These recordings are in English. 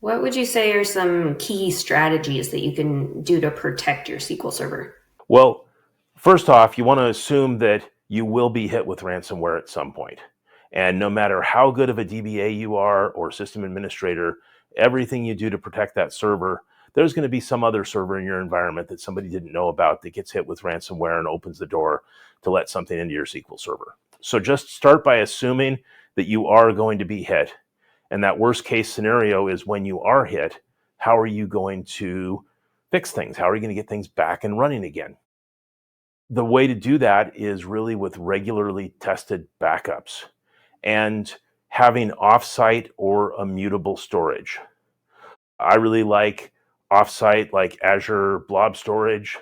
What would you say are some key strategies that you can do to protect your SQL Server? Well, first off, you want to assume that you will be hit with ransomware at some point. And no matter how good of a DBA you are or system administrator, everything you do to protect that server, there's going to be some other server in your environment that somebody didn't know about that gets hit with ransomware and opens the door to let something into your SQL Server. So just start by assuming that you are going to be hit. And that worst case scenario is when you are hit, how are you going to fix things? How are you going to get things back and running again? The way to do that is really with regularly tested backups and having offsite or immutable storage. I really like offsite, like Azure Blob Storage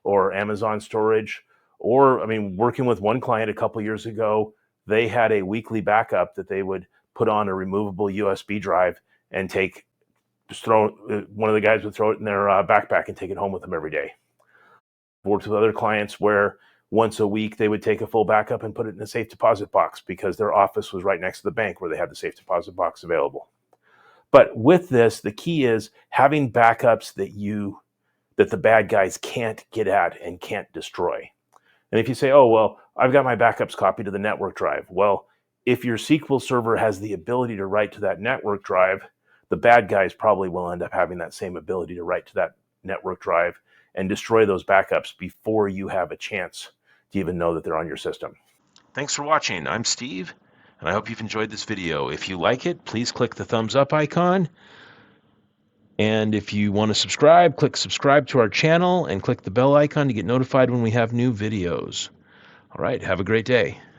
or Amazon Storage. Or, I mean, working with one client a couple years ago, they had a weekly backup that they would put on a removable USB drive and one of the guys would throw it in their backpack and take it home with them every day. Worked with other clients where once a week they would take a full backup and put it in a safe deposit box because their office was right next to the bank where they had the safe deposit box available. But with this, the key is having backups that the bad guys can't get at and can't destroy. And if you say, oh, well, I've got my backups copied to the network drive. Well, if your SQL Server has the ability to write to that network drive, the bad guys probably will end up having that same ability to write to that network drive and destroy those backups before you have a chance to even know that they're on your system. Thanks for watching. I'm Steve, and I hope you've enjoyed this video. If you like it, please click the thumbs up icon. And if you want to subscribe, click subscribe to our channel and click the bell icon to get notified when we have new videos. All right, have a great day.